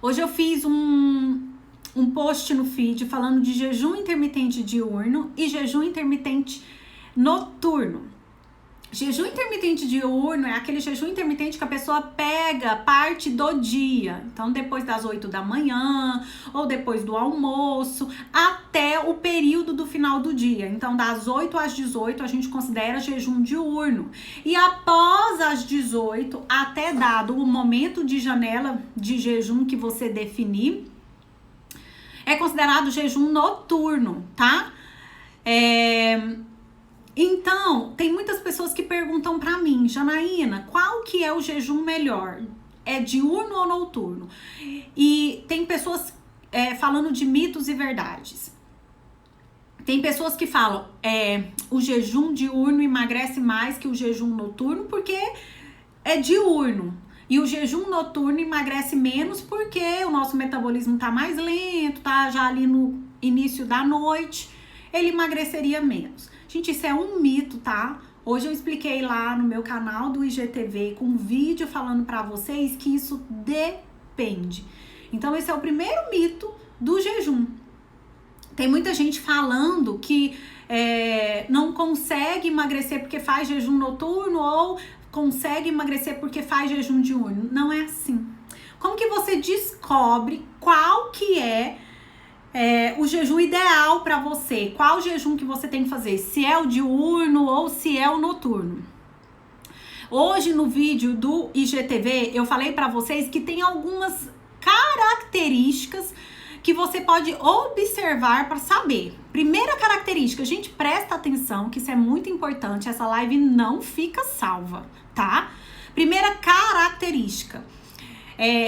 Hoje eu fiz um post no feed falando de jejum intermitente diurno e jejum intermitente noturno. Jejum intermitente diurno é aquele jejum intermitente que a pessoa pega parte do dia. Então, depois das 8 da manhã ou depois do almoço, até o período do final do dia. Então, das 8 às 18, a gente considera jejum diurno. E após as 18, até dado o momento de janela de jejum que você definir, é considerado jejum noturno, tá? Então, tem muitas pessoas que perguntam pra mim, Janaína, qual que é o jejum melhor? É diurno ou noturno? E tem pessoas falando de mitos e verdades. Tem pessoas que falam, o jejum diurno emagrece mais que o jejum noturno porque é diurno. E o jejum noturno emagrece menos porque o nosso metabolismo tá mais lento, tá já ali no início da noite, ele emagreceria menos. Gente, isso é um mito, tá? Hoje eu expliquei lá no meu canal do IGTV com um vídeo falando pra vocês que isso depende. Então, esse é o primeiro mito do jejum. Tem muita gente falando que não consegue emagrecer porque faz jejum noturno ou consegue emagrecer porque faz jejum diurno. Não é assim. Como que você descobre qual que é o jejum ideal para você? Qual jejum que você tem que fazer? Se é o diurno ou se é o noturno? Hoje no vídeo do IGTV eu falei para vocês que tem algumas características que você pode observar para saber. Primeira característica, gente, presta atenção que isso é muito importante, essa live não fica salva, tá? Primeira característica,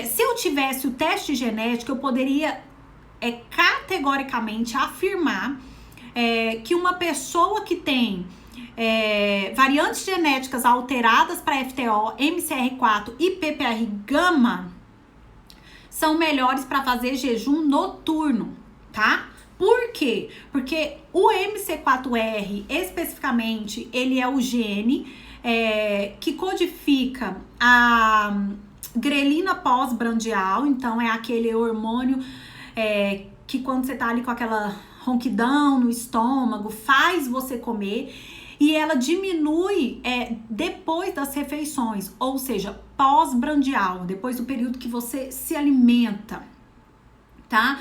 se eu tivesse o teste genético, eu poderia categoricamente afirmar que uma pessoa que tem variantes genéticas alteradas para FTO, MCR4 e PPR-gama são melhores para fazer jejum noturno, tá? Por quê? Porque o MC4R, especificamente, ele é o gene que codifica a grelina pós-brandial, então é aquele hormônio que quando você tá ali com aquela ronquidão no estômago, faz você comer, e ela diminui depois das refeições, ou seja, pós-brandial, depois do período que você se alimenta, tá?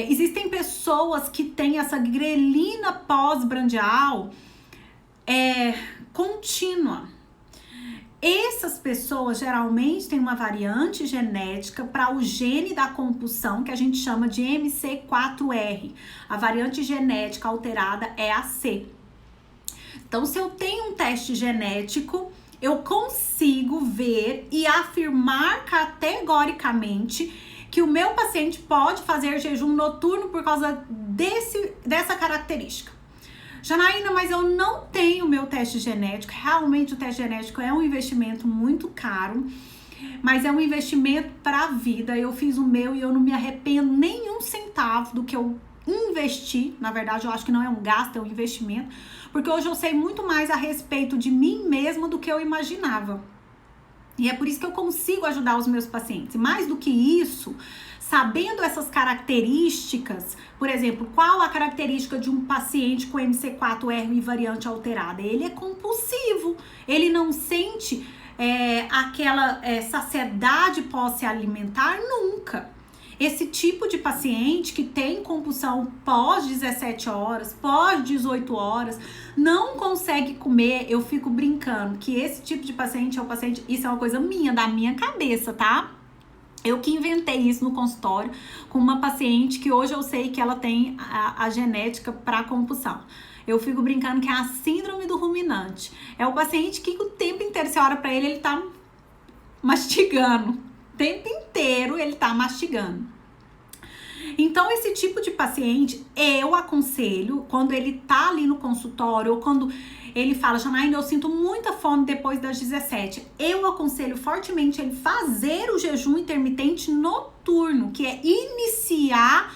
Existem pessoas que têm essa grelina pós-brandial contínua. Essas pessoas geralmente têm uma variante genética para o gene da compulsão, que a gente chama de MC4R. A variante genética alterada é a C. Então, se eu tenho um teste genético, eu consigo ver e afirmar categoricamente que o meu paciente pode fazer jejum noturno por causa dessa característica. Janaína, mas eu não tenho meu teste genético. Realmente o teste genético é um investimento muito caro, mas é um investimento para a vida. Eu fiz o meu e eu não me arrependo nenhum centavo do que eu investi. Na verdade, eu acho que não é um gasto, é um investimento, porque hoje eu sei muito mais a respeito de mim mesma do que eu imaginava. E é por isso que eu consigo ajudar os meus pacientes. Mais do que isso, sabendo essas características, por exemplo, qual a característica de um paciente com MC4R e variante alterada? Ele é compulsivo, ele não sente aquela saciedade pós se alimentar nunca. Esse tipo de paciente que tem compulsão pós 17 horas, pós 18 horas, não consegue comer, eu fico brincando que esse tipo de paciente é o paciente, isso é uma coisa minha, da minha cabeça, tá? Eu que inventei isso no consultório com uma paciente que hoje eu sei que ela tem a genética para compulsão. Eu fico brincando que é a síndrome do ruminante. É o paciente que o tempo inteiro, você olha para ele, ele tá mastigando. O tempo inteiro ele tá mastigando. Então, esse tipo de paciente, eu aconselho, quando ele tá ali no consultório, ou quando ele fala, Janaína, eu sinto muita fome depois das 17, eu aconselho fortemente ele fazer o jejum intermitente noturno, que é iniciar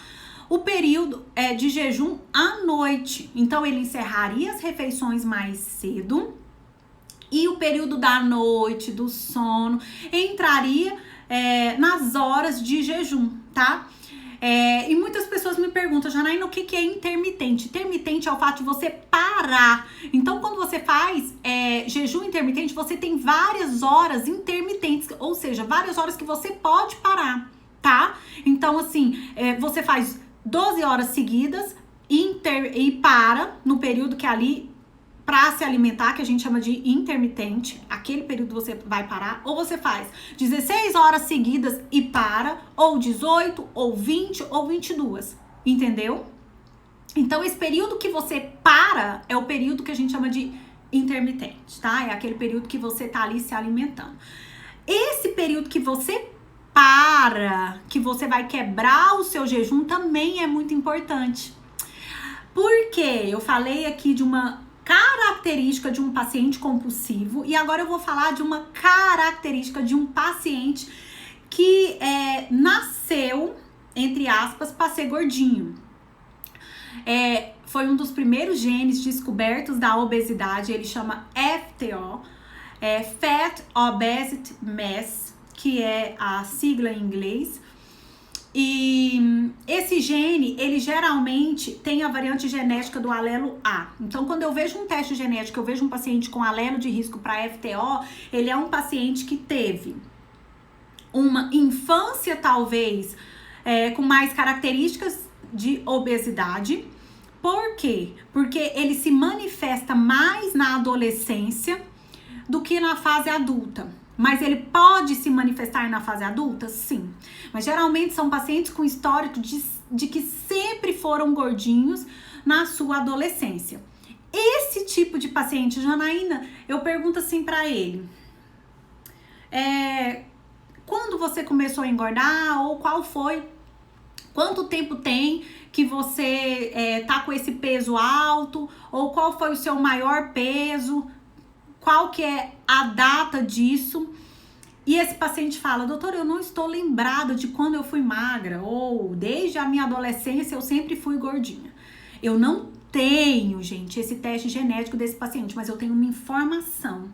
o período de jejum à noite. Então, ele encerraria as refeições mais cedo e o período da noite, do sono, entraria nas horas de jejum, tá? E muitas pessoas me perguntam, Janaína, o que é intermitente? Intermitente é o fato de você parar. Então, quando você faz jejum intermitente, você tem várias horas intermitentes, ou seja, várias horas que você pode parar, tá? Então, assim, você faz 12 horas seguidas e para no período que é ali para se alimentar, que a gente chama de intermitente, aquele período você vai parar, ou você faz 16 horas seguidas e para, ou 18, ou 20, ou 22, entendeu? Então, esse período que você para é o período que a gente chama de intermitente, tá? É aquele período que você tá ali se alimentando. Esse período que você para, que você vai quebrar o seu jejum, também é muito importante. Por quê? Eu falei aqui de uma característica de um paciente compulsivo e agora eu vou falar de uma característica de um paciente que nasceu, entre aspas, para ser gordinho. Foi um dos primeiros genes descobertos da obesidade, ele chama FTO, Fat Obesity Mass, que é a sigla em inglês. E esse gene, ele geralmente tem a variante genética do alelo A. Então, quando eu vejo um teste genético, eu vejo um paciente com alelo de risco para FTO, ele é um paciente que teve uma infância, talvez, com mais características de obesidade. Por quê? Porque ele se manifesta mais na adolescência do que na fase adulta. Mas ele pode se manifestar na fase adulta? Sim. Mas geralmente são pacientes com histórico de que sempre foram gordinhos na sua adolescência. Esse tipo de paciente, Janaína, eu pergunto assim pra ele. Quando você começou a engordar? Ou qual foi? Quanto tempo tem que você tá com esse peso alto? Ou qual foi o seu maior peso? Qual que é a data disso? E esse paciente fala, doutor, eu não estou lembrada de quando eu fui magra, ou desde a minha adolescência eu sempre fui gordinha. Eu não tenho, gente, esse teste genético desse paciente, mas eu tenho uma informação,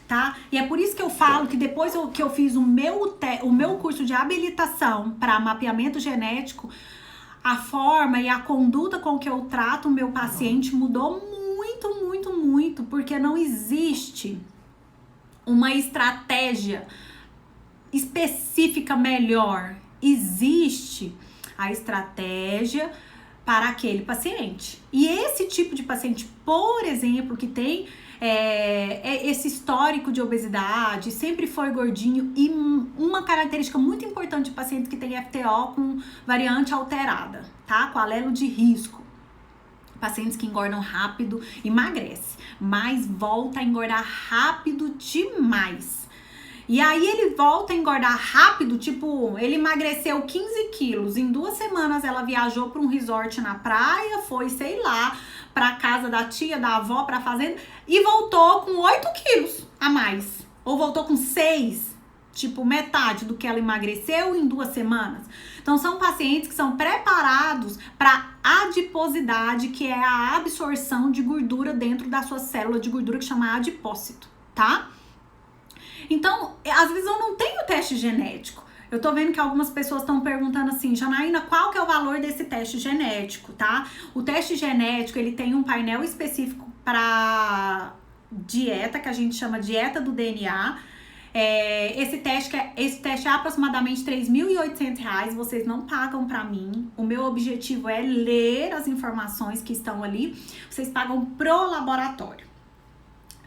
tá? E é por isso que eu falo que depois que eu fiz o meu curso de habilitação para mapeamento genético, a forma e a conduta com que eu trato o meu paciente mudou muito, porque não existe uma estratégia específica melhor. Existe a estratégia para aquele paciente. E esse tipo de paciente, por exemplo, que tem esse histórico de obesidade, sempre foi gordinho, e uma característica muito importante de pacientes que tem FTO com variante alterada, tá? Com alelo de risco. Pacientes que engordam rápido, emagrece, mas volta a engordar rápido demais. E aí ele volta a engordar rápido, tipo, ele emagreceu 15 quilos. Em 2 semanas ela viajou para um resort na praia, foi, sei lá, pra casa da tia, da avó, pra fazenda, e voltou com 8 quilos a mais. Ou voltou com 6, tipo, metade do que ela emagreceu em 2 semanas. Então, são pacientes que são preparados para adiposidade, que é a absorção de gordura dentro da sua célula de gordura, que chama adipócito, tá? Então, às vezes eu não tenho teste genético. Eu tô vendo que algumas pessoas estão perguntando assim, Janaína, qual que é o valor desse teste genético, tá? O teste genético, ele tem um painel específico para dieta, que a gente chama dieta do DNA. Esse teste é aproximadamente R$3.800, vocês não pagam pra mim. O meu objetivo é ler as informações que estão ali. Vocês pagam pro laboratório.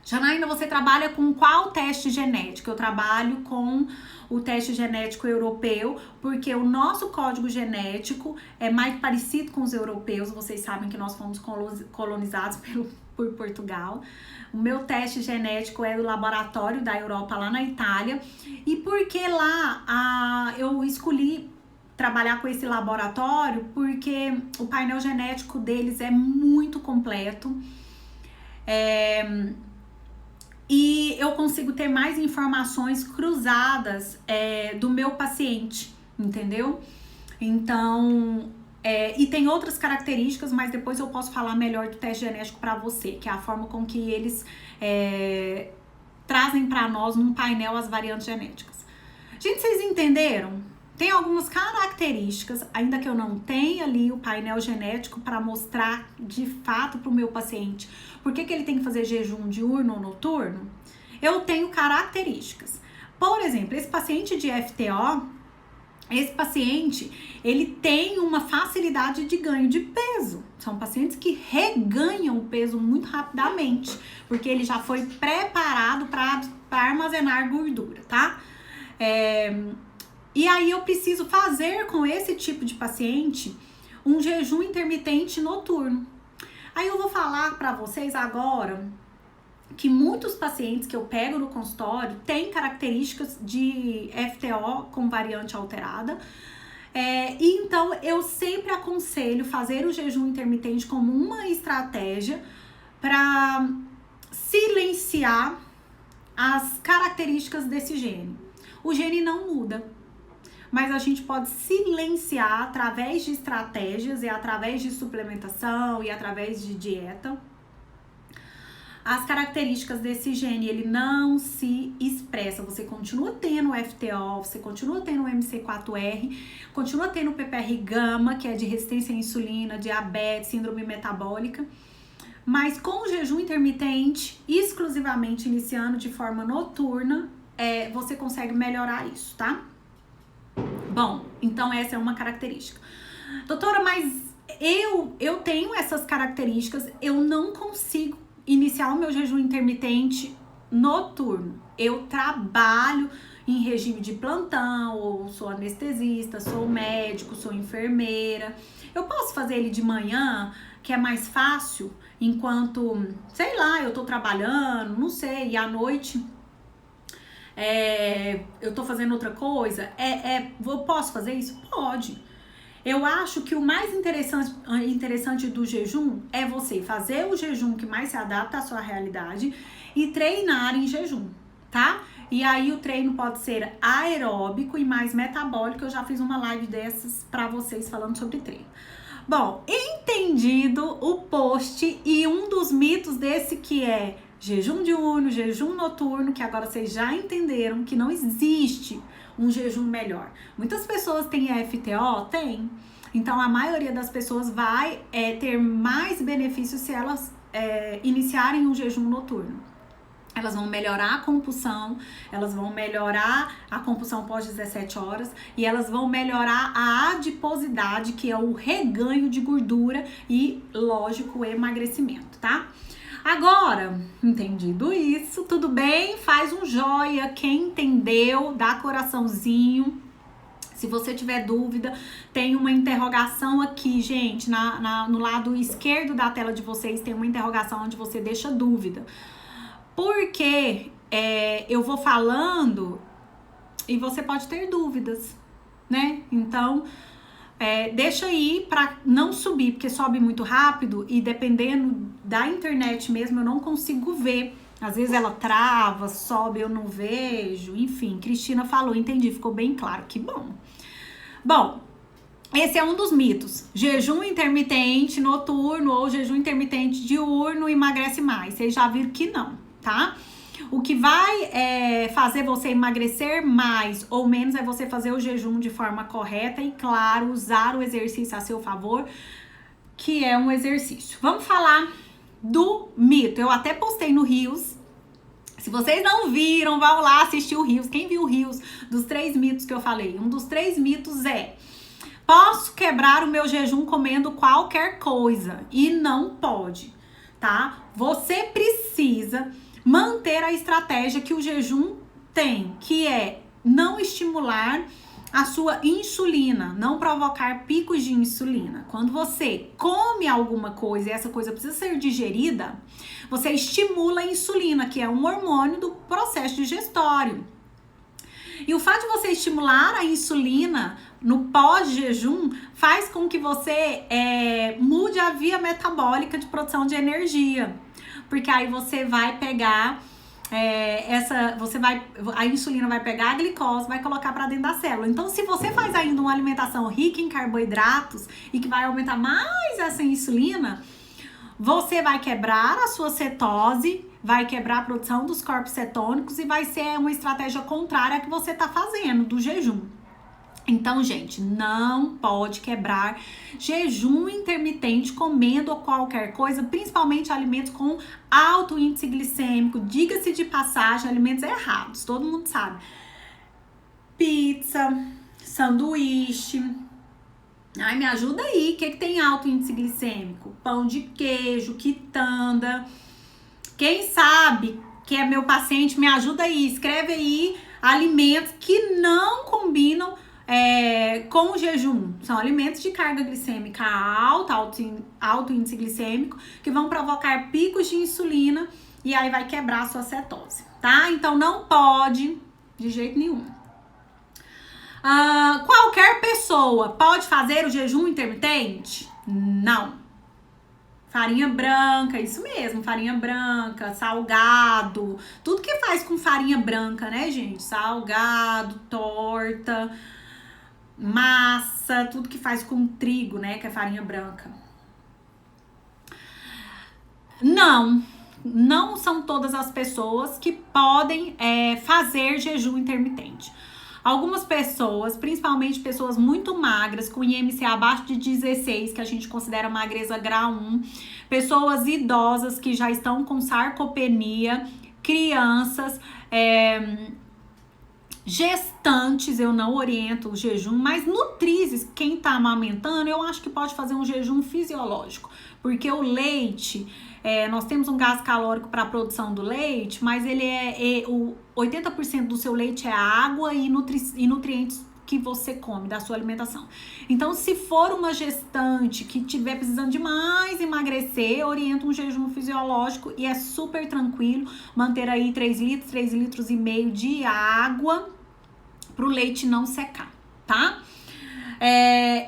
Janaína, você trabalha com qual teste genético? Eu trabalho com o teste genético europeu, porque o nosso código genético é mais parecido com os europeus. Vocês sabem que nós fomos colonizados por Portugal. O meu teste genético é do laboratório da Europa, lá na Itália. E porque lá eu escolhi trabalhar com esse laboratório? Porque o painel genético deles é muito completo. E eu consigo ter mais informações cruzadas do meu paciente, entendeu? Então, e tem outras características, mas depois eu posso falar melhor do teste genético para você, que é a forma com que eles trazem para nós num painel as variantes genéticas. Gente, vocês entenderam? Tem algumas características, ainda que eu não tenha ali o painel genético para mostrar de fato para o meu paciente por que ele tem que fazer jejum diurno ou noturno. Eu tenho características. Por exemplo, esse paciente de FTO, esse paciente, ele tem uma facilidade de ganho de peso. São pacientes que reganham o peso muito rapidamente, porque ele já foi preparado para armazenar gordura, tá? E aí eu preciso fazer com esse tipo de paciente um jejum intermitente noturno. Aí eu vou falar para vocês agora que muitos pacientes que eu pego no consultório têm características de FTO com variante alterada. E então eu sempre aconselho fazer o jejum intermitente como uma estratégia para silenciar as características desse gene. O gene não muda, mas a gente pode silenciar através de estratégias e através de suplementação e através de dieta. As características desse gene, ele não se expressa. Você continua tendo o FTO, você continua tendo o MC4R, continua tendo o PPR gama, que é de resistência à insulina, diabetes, síndrome metabólica. Mas com o jejum intermitente, exclusivamente iniciando de forma noturna, você consegue melhorar isso, tá? Bom, então essa é uma característica. Doutora, mas eu tenho essas características, eu não consigo iniciar o meu jejum intermitente noturno. Eu trabalho em regime de plantão, ou sou anestesista, sou médico, sou enfermeira. Eu posso fazer ele de manhã, que é mais fácil, enquanto, sei lá, eu tô trabalhando, não sei, e à noite eu tô fazendo outra coisa. Eu posso fazer isso? Pode. Eu acho que o mais interessante do jejum é você fazer o jejum que mais se adapta à sua realidade e treinar em jejum, tá? E aí o treino pode ser aeróbico e mais metabólico. Eu já fiz uma live dessas pra vocês falando sobre treino. Bom, entendido o post e um dos mitos desse que é jejum diurno, jejum noturno, que agora vocês já entenderam que não existe um jejum melhor. Muitas pessoas têm FTO? Tem. Então, a maioria das pessoas vai ter mais benefícios se elas iniciarem um jejum noturno. Elas vão melhorar a compulsão, elas vão melhorar a compulsão pós 17 horas e elas vão melhorar a adiposidade, que é o reganho de gordura e, lógico, o emagrecimento, tá? Agora, entendido isso, tudo bem? Faz um joia, quem entendeu, dá coraçãozinho. Se você tiver dúvida, tem uma interrogação aqui, gente, no lado esquerdo da tela de vocês tem uma interrogação onde você deixa dúvida. Porque eu vou falando e você pode ter dúvidas, né? Então, deixa aí pra não subir, porque sobe muito rápido e dependendo da internet mesmo, eu não consigo ver. Às vezes ela trava, sobe, eu não vejo. Enfim, Cristina falou, entendi, ficou bem claro, que bom. Bom, esse é um dos mitos. Jejum intermitente noturno ou jejum intermitente diurno emagrece mais. Vocês já viram que não, tá? O que vai fazer você emagrecer mais ou menos é você fazer o jejum de forma correta e, claro, usar o exercício a seu favor, que é um exercício. Vamos falar do mito. Eu até postei no Reels. Se vocês não viram, vão lá assistir o Reels. Quem viu o Reels dos 3 mitos que eu falei? Um dos 3 mitos é: posso quebrar o meu jejum comendo qualquer coisa? E não pode, tá? Você precisa manter a estratégia que o jejum tem, que é não estimular a sua insulina, não provocar picos de insulina. Quando você come alguma coisa e essa coisa precisa ser digerida, você estimula a insulina, que é um hormônio do processo digestório. E o fato de você estimular a insulina no pós-jejum faz com que você mude a via metabólica de produção de energia. Porque aí você vai pegar a insulina vai pegar a glicose, vai colocar para dentro da célula. Então, se você faz ainda uma alimentação rica em carboidratos e que vai aumentar mais essa insulina, você vai quebrar a sua cetose, vai quebrar a produção dos corpos cetônicos e vai ser uma estratégia contrária à que você tá fazendo do jejum. Então, gente, não pode quebrar jejum intermitente comendo qualquer coisa, principalmente alimentos com alto índice glicêmico. Diga-se de passagem, alimentos errados, todo mundo sabe. Pizza, sanduíche. Ai, me ajuda aí, o que tem alto índice glicêmico? Pão de queijo, quitanda. Quem sabe que é meu paciente, me ajuda aí, escreve aí alimentos que não combinam com o jejum. São alimentos de carga glicêmica alta, alto índice glicêmico, que vão provocar picos de insulina e aí vai quebrar a sua cetose, tá? Então não pode de jeito nenhum. Qualquer pessoa pode fazer o jejum intermitente? Não. Farinha branca, isso mesmo, farinha branca, salgado, tudo que faz com farinha branca, né, gente? Salgado, torta, massa, tudo que faz com trigo, né, que é farinha branca. Não são todas as pessoas que podem fazer jejum intermitente. Algumas pessoas, principalmente pessoas muito magras, com IMC abaixo de 16, que a gente considera magreza grau 1, pessoas idosas que já estão com sarcopenia, crianças, gestantes, eu não oriento o jejum, mas nutrizes, quem tá amamentando, eu acho que pode fazer um jejum fisiológico, porque o leite... nós temos um gás calórico para a produção do leite, mas ele o 80% do seu leite é água e nutrientes que você come da sua alimentação. Então, se for uma gestante que estiver precisando demais emagrecer, orienta um jejum fisiológico e é super tranquilo manter aí 3 litros e meio de água para o leite não secar, tá?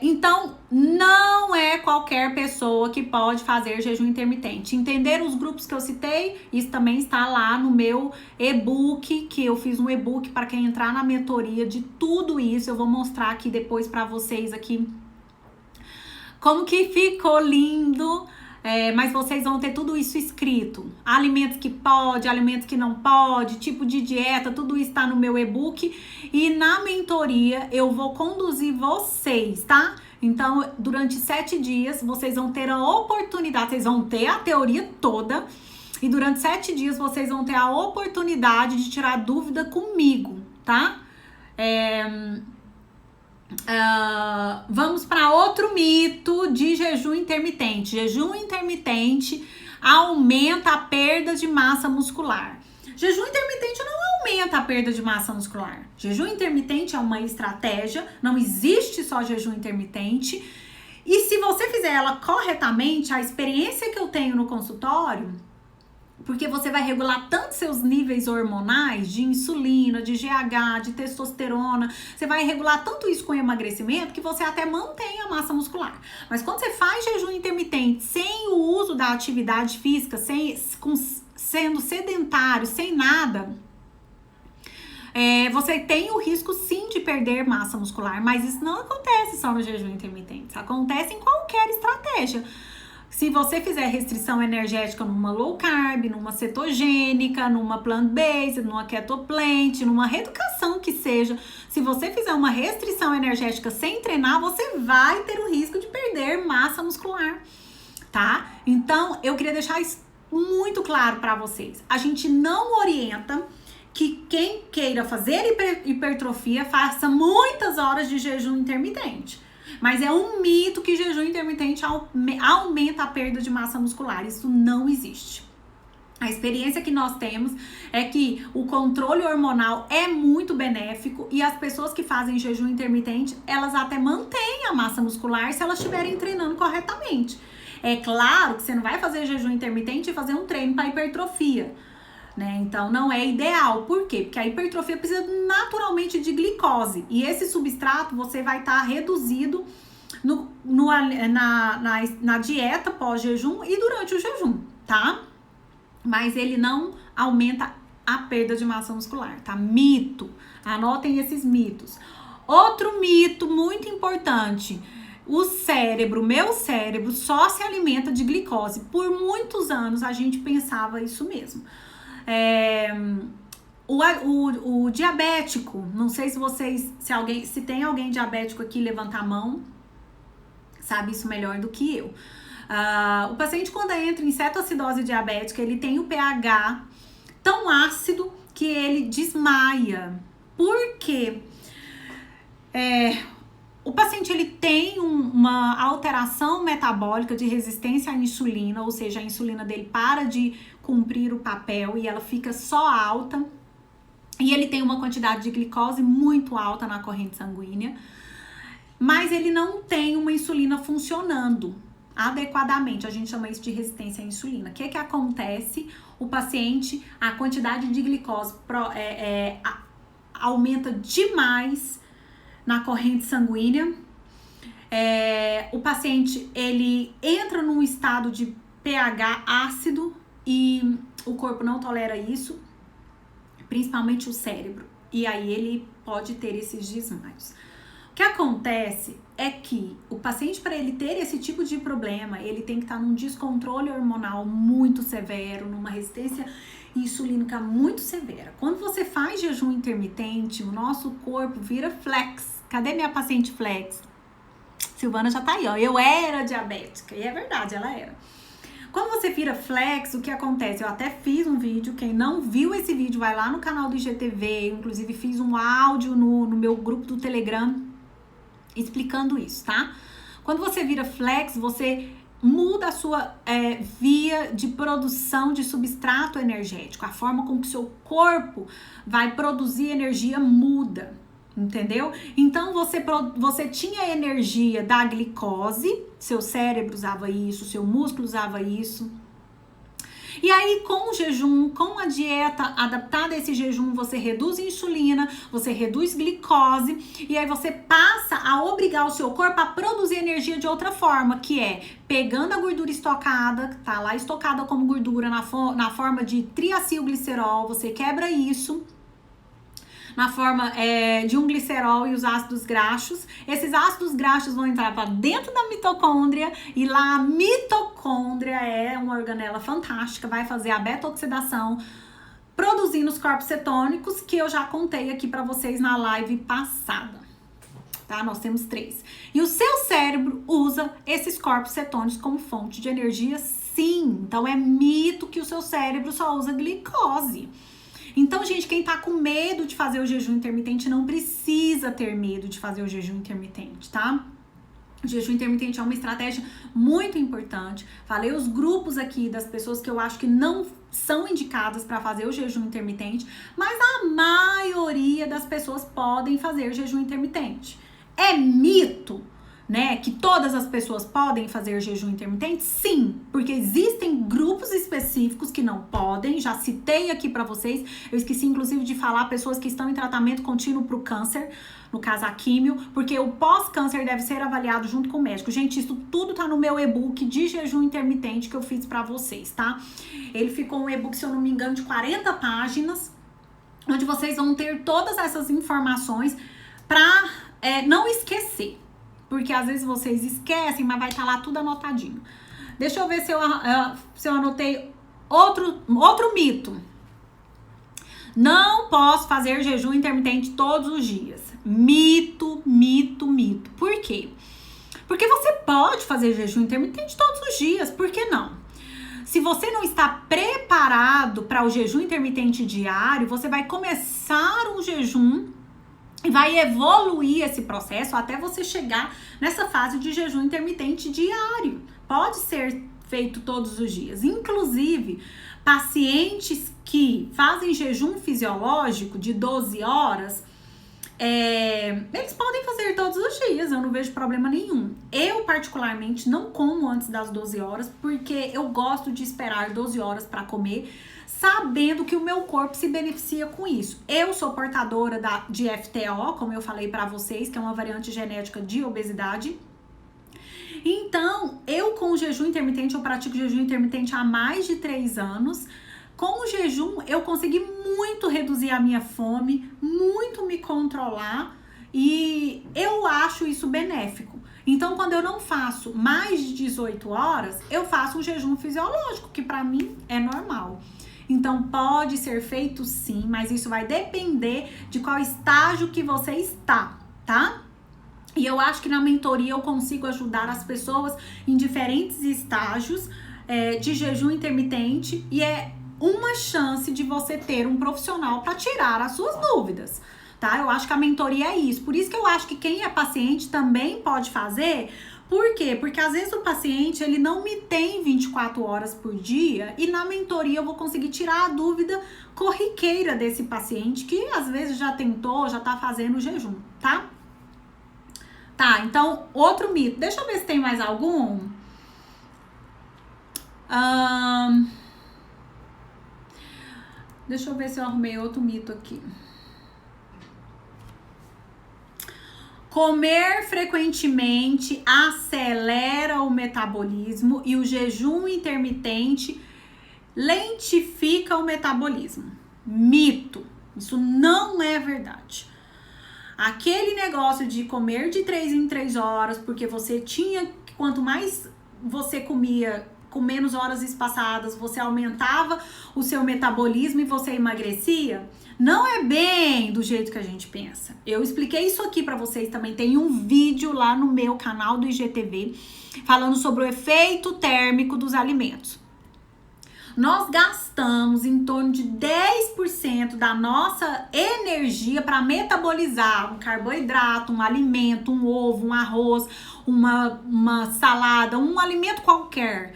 Então, não é qualquer pessoa que pode fazer jejum intermitente. Entenderam os grupos que eu citei? Isso também está lá no meu e-book, que eu fiz um e-book para quem entrar na mentoria de tudo isso. Eu vou mostrar aqui depois para vocês aqui como que ficou lindo. Mas vocês vão ter tudo isso escrito. Alimentos que pode, alimentos que não pode, tipo de dieta, tudo isso tá no meu e-book. E na mentoria eu vou conduzir vocês, tá? Então, durante 7 dias, vocês vão ter a oportunidade, vocês vão ter a teoria toda. E durante 7 dias, vocês vão ter a oportunidade de tirar dúvida comigo, tá? Vamos para outro mito de jejum intermitente. Jejum intermitente aumenta a perda de massa muscular. Jejum intermitente não aumenta a perda de massa muscular. Jejum intermitente é uma estratégia, não existe só jejum intermitente. E se você fizer ela corretamente, a experiência que eu tenho no consultório, porque você vai regular tanto seus níveis hormonais de insulina, de GH, de testosterona, você vai regular tanto isso com emagrecimento que você até mantém a massa muscular. Mas quando você faz jejum intermitente sem o uso da atividade física, sendo sedentário, sem nada, você tem o risco sim de perder massa muscular, mas isso não acontece só no jejum intermitente, isso acontece em qualquer estratégia. Se você fizer restrição energética numa low carb, numa cetogênica, numa plant-based, numa keto plant, numa reeducação que seja, se você fizer uma restrição energética sem treinar, você vai ter o risco de perder massa muscular, tá? Então, eu queria deixar isso muito claro para vocês. A gente não orienta que quem queira fazer hipertrofia faça muitas horas de jejum intermitente. Mas é um mito que jejum intermitente aumenta a perda de massa muscular. Isso não existe. A experiência que nós temos é que o controle hormonal é muito benéfico e as pessoas que fazem jejum intermitente, elas até mantêm a massa muscular se elas estiverem treinando corretamente. É claro que você não vai fazer jejum intermitente e fazer um treino para hipertrofia, né? Então não é ideal. Por quê? Porque a hipertrofia precisa naturalmente de glicose e esse substrato você vai estar reduzido na dieta pós-jejum e durante o jejum, tá? Mas ele não aumenta a perda de massa muscular, tá? Mito. Anotem esses mitos. Outro mito muito importante. o cérebro, meu cérebro, só se alimenta de glicose. Por muitos anos a gente pensava isso mesmo. O diabético, não sei se vocês, se tem alguém diabético aqui, levanta a mão, sabe isso melhor do que eu. O paciente, quando entra em cetoacidose diabética, ele tem o pH tão ácido que ele desmaia. Por quê? O paciente ele tem uma alteração metabólica de resistência à insulina, ou seja, a insulina dele para de cumprir o papel e ela fica só alta. E ele tem uma quantidade de glicose muito alta na corrente sanguínea, mas ele não tem uma insulina funcionando adequadamente. A gente chama isso de resistência à insulina. O que acontece? O paciente, a quantidade de glicose aumenta demais na corrente sanguínea. O paciente, ele entra num estado de pH ácido e o corpo não tolera isso, principalmente o cérebro. E aí ele pode ter esses desmaios. O que acontece é que o paciente, para ele ter esse tipo de problema, ele tem que estar num descontrole hormonal muito severo, numa resistência insulínica muito severa. Quando você faz jejum intermitente, o nosso corpo vira flex. Cadê minha paciente flex? Silvana já tá aí, ó. Eu era diabética. E é verdade, ela era. Quando você vira flex, o que acontece? Eu até fiz um vídeo, quem não viu esse vídeo, vai lá no canal do IGTV, inclusive fiz um áudio no meu grupo do Telegram explicando isso, tá? Quando você vira flex, você muda a sua via de produção de substrato energético. A forma com que o seu corpo vai produzir energia muda, entendeu? Então, você tinha energia da glicose, seu cérebro usava isso, seu músculo usava isso. E aí, com o jejum, com a dieta adaptada a esse jejum, você reduz insulina, você reduz glicose, e aí você passa a obrigar o seu corpo a produzir energia de outra forma, que é pegando a gordura estocada, que tá lá estocada como gordura na forma de triacilglicerol, você quebra isso na forma de um glicerol e os ácidos graxos. Esses ácidos graxos vão entrar para dentro da mitocôndria, e lá a mitocôndria é uma organela fantástica, vai fazer a beta-oxidação, produzindo os corpos cetônicos, que eu já contei aqui para vocês na live passada. Tá? Nós temos 3. E o seu cérebro usa esses corpos cetônicos como fonte de energia, sim. Então é mito que o seu cérebro só usa glicose. Então, gente, quem tá com medo de fazer o jejum intermitente não precisa ter medo de fazer o jejum intermitente, tá? O jejum intermitente é uma estratégia muito importante. Falei os grupos aqui das pessoas que eu acho que não são indicadas para fazer o jejum intermitente, mas a maioria das pessoas podem fazer jejum intermitente. É mito, né, que todas as pessoas podem fazer jejum intermitente? Sim, porque existem grupos específicos que não podem, já citei aqui pra vocês, eu esqueci inclusive de falar, pessoas que estão em tratamento contínuo pro câncer, no caso a químio, porque o pós-câncer deve ser avaliado junto com o médico. Gente, isso tudo tá no meu e-book de jejum intermitente que eu fiz pra vocês, tá? Ele ficou um e-book, se eu não me engano, de 40 páginas, onde vocês vão ter todas essas informações pra não esquecer. Porque às vezes vocês esquecem, mas vai estar lá tudo anotadinho. Deixa eu ver se eu anotei outro mito. Não posso fazer jejum intermitente todos os dias. Mito, mito, mito. Por quê? Porque você pode fazer jejum intermitente todos os dias. Por que não? Se você não está preparado para o jejum intermitente diário, você vai começar um jejum e vai evoluir esse processo até você chegar nessa fase de jejum intermitente diário. Pode ser feito todos os dias. Inclusive, pacientes que fazem jejum fisiológico de 12 horas, eles podem fazer todos os dias, eu não vejo problema nenhum. Eu, particularmente, não como antes das 12 horas, porque eu gosto de esperar 12 horas para comer, sabendo que o meu corpo se beneficia com isso. Eu sou portadora de FTO, como eu falei pra vocês, que é uma variante genética de obesidade. Então, eu com o jejum intermitente, eu pratico jejum intermitente há mais de 3 anos. Com o jejum, eu consegui muito reduzir a minha fome, muito me controlar, e eu acho isso benéfico. Então, quando eu não faço mais de 18 horas, eu faço um jejum fisiológico, que pra mim é normal. Então, pode ser feito sim, mas isso vai depender de qual estágio que você está, tá? E eu acho que na mentoria eu consigo ajudar as pessoas em diferentes estágios de jejum intermitente, e é uma chance de você ter um profissional para tirar as suas dúvidas, tá? Eu acho que a mentoria é isso. Por isso que eu acho que quem é paciente também pode fazer. Por quê? Porque às vezes o paciente, ele não me tem 24 horas por dia, e na mentoria eu vou conseguir tirar a dúvida corriqueira desse paciente que às vezes já tentou, já tá fazendo o jejum, tá? Tá, então, outro mito. Deixa eu ver se tem mais algum. Deixa eu ver se eu arrumei outro mito aqui. Comer frequentemente acelera o metabolismo e o jejum intermitente lentifica o metabolismo. Mito. Isso não é verdade. Aquele negócio de comer de 3 em 3 horas, porque você tinha, quanto mais você comia com menos horas espaçadas, você aumentava o seu metabolismo e você emagrecia, não é bem do jeito que a gente pensa. Eu expliquei isso aqui pra vocês também, tem um vídeo lá no meu canal do IGTV falando sobre o efeito térmico dos alimentos. Nós gastamos em torno de 10% da nossa energia para metabolizar um carboidrato, um alimento, um ovo, um arroz, uma salada, um alimento qualquer.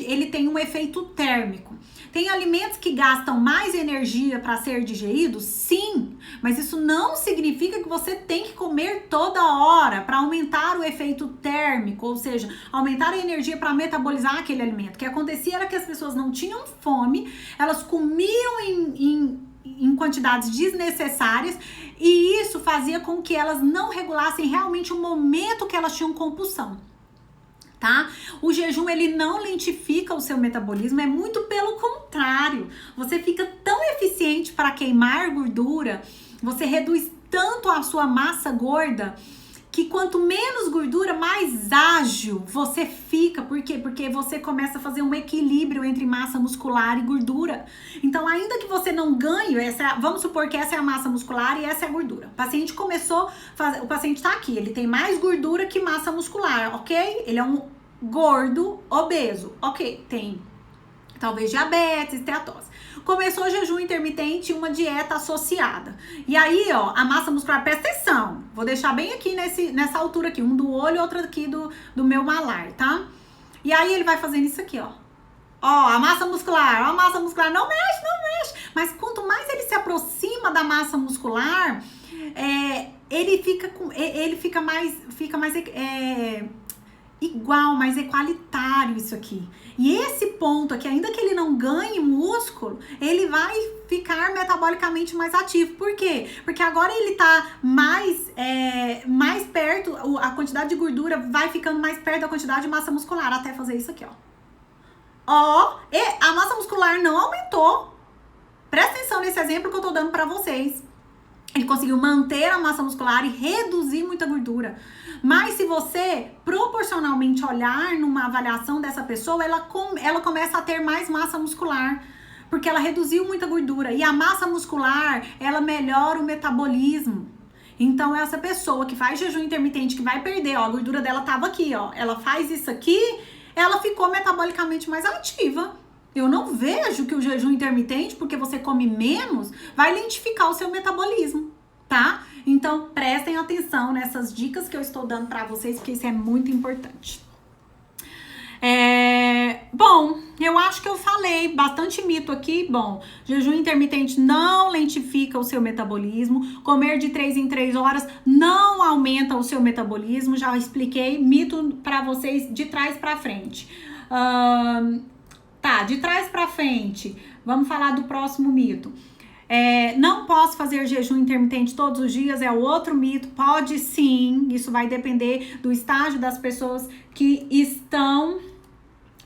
Ele tem um efeito térmico. Tem alimentos que gastam mais energia para ser digeridos? Sim, mas isso não significa que você tem que comer toda hora para aumentar o efeito térmico, ou seja, aumentar a energia para metabolizar aquele alimento. O que acontecia era que as pessoas não tinham fome, elas comiam em quantidades desnecessárias, e isso fazia com que elas não regulassem realmente o momento que elas tinham compulsão. Tá? O jejum, ele não lentifica o seu metabolismo, é muito pelo contrário. Você fica tão eficiente para queimar gordura, você reduz tanto a sua massa gorda, que quanto menos gordura, mais ágil você fica. Por quê? Porque você começa a fazer um equilíbrio entre massa muscular e gordura. Então, ainda que você não ganhe, vamos supor que essa é a massa muscular e essa é a gordura. O paciente o paciente tá aqui, ele tem mais gordura que massa muscular, ok? Ele é um gordo obeso, ok? Tem talvez diabetes, esteatose. Começou o jejum intermitente e uma dieta associada. E aí, ó, a massa muscular, presta atenção. Vou deixar bem aqui nessa altura aqui, um do olho e outro aqui do meu malar, tá? E aí ele vai fazendo isso aqui, ó. Ó, a massa muscular, não mexe. Mas quanto mais ele se aproxima da massa muscular, ele fica mais igual, mais equalitário isso aqui. E esse ponto aqui, ainda que ele não ganhe músculo, ele vai ficar metabolicamente mais ativo. Por quê? Porque agora ele tá mais perto, a quantidade de gordura vai ficando mais perto da quantidade de massa muscular, até fazer isso aqui, ó. Ó, a massa muscular não aumentou. Presta atenção nesse exemplo que eu tô dando pra vocês. Ele conseguiu manter a massa muscular e reduzir muita gordura. Mas se você proporcionalmente olhar numa avaliação dessa pessoa, ela começa a ter mais massa muscular, porque ela reduziu muita gordura. E a massa muscular, ela melhora o metabolismo. Então, essa pessoa que faz jejum intermitente, que vai perder, ó, a gordura dela tava aqui, ó. Ela faz isso aqui, ela ficou metabolicamente mais ativa. Eu não vejo que o jejum intermitente, porque você come menos, vai lentificar o seu metabolismo, tá? Então, prestem atenção nessas dicas que eu estou dando pra vocês, porque isso é muito importante. Bom, eu acho que eu falei bastante mito aqui. Bom, jejum intermitente não lentifica o seu metabolismo. Comer de 3 em 3 horas não aumenta o seu metabolismo. Já expliquei mito pra vocês de trás pra frente. Tá, de trás pra frente, vamos falar do próximo mito. Não posso fazer jejum intermitente todos os dias, é outro mito. Pode sim, isso vai depender do estágio das pessoas que estão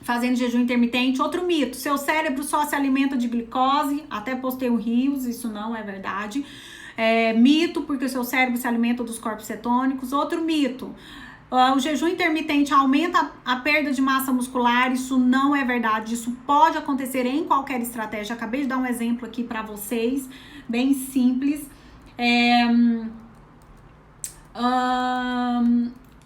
fazendo jejum intermitente. Outro mito, seu cérebro só se alimenta de glicose, até postei um rios, isso não é verdade. Mito, porque o seu cérebro se alimenta dos corpos cetônicos. Outro mito, O jejum intermitente aumenta a perda de massa muscular, isso não é verdade, isso pode acontecer em qualquer estratégia. Acabei de dar um exemplo aqui para vocês, bem simples.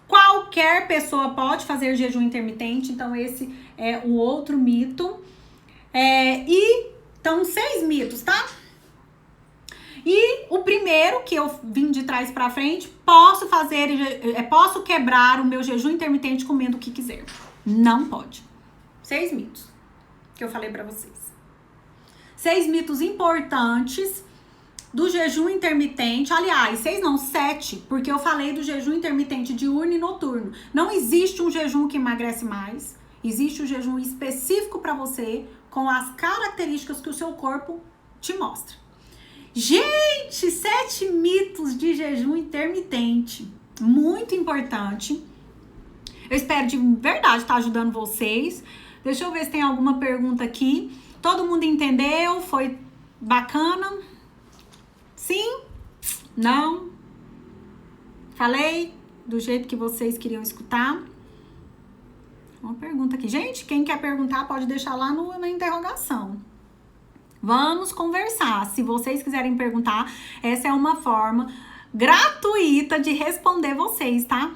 Qualquer pessoa pode fazer jejum intermitente, então esse é o outro mito. Então, 6 mitos, tá? E o primeiro, que eu vim de trás pra frente, posso quebrar o meu jejum intermitente comendo o que quiser. Não pode. 6 mitos que eu falei pra vocês. 6 mitos importantes do jejum intermitente. Aliás, 6 não, 7, porque eu falei do jejum intermitente diurno e noturno. Não existe um jejum que emagrece mais. Existe um jejum específico pra você, com as características que o seu corpo te mostra. Gente, 7 mitos de jejum intermitente. Muito importante. Eu espero de verdade estar ajudando vocês. Deixa eu ver se tem alguma pergunta aqui. Todo mundo entendeu? Foi bacana? Sim? Não? Falei do jeito que vocês queriam escutar? Uma pergunta aqui. Gente, quem quer perguntar pode deixar lá na interrogação. Vamos conversar. Se vocês quiserem perguntar, essa é uma forma gratuita de responder vocês, tá?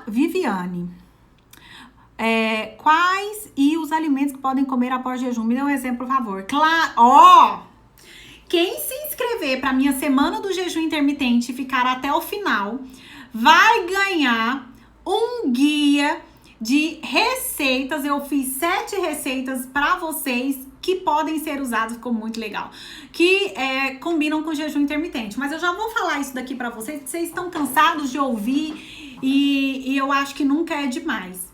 Viviane. Quais e os alimentos que podem comer após jejum? Me dê um exemplo, por favor. Claro. Quem se inscrever para minha semana do jejum intermitente e ficar até o final, vai ganhar um guia de receitas. Eu fiz 7 receitas para vocês que podem ser usadas, ficou muito legal, que combinam com jejum intermitente. Mas eu já vou falar isso daqui para vocês, porque vocês estão cansados de ouvir e eu acho que nunca é demais.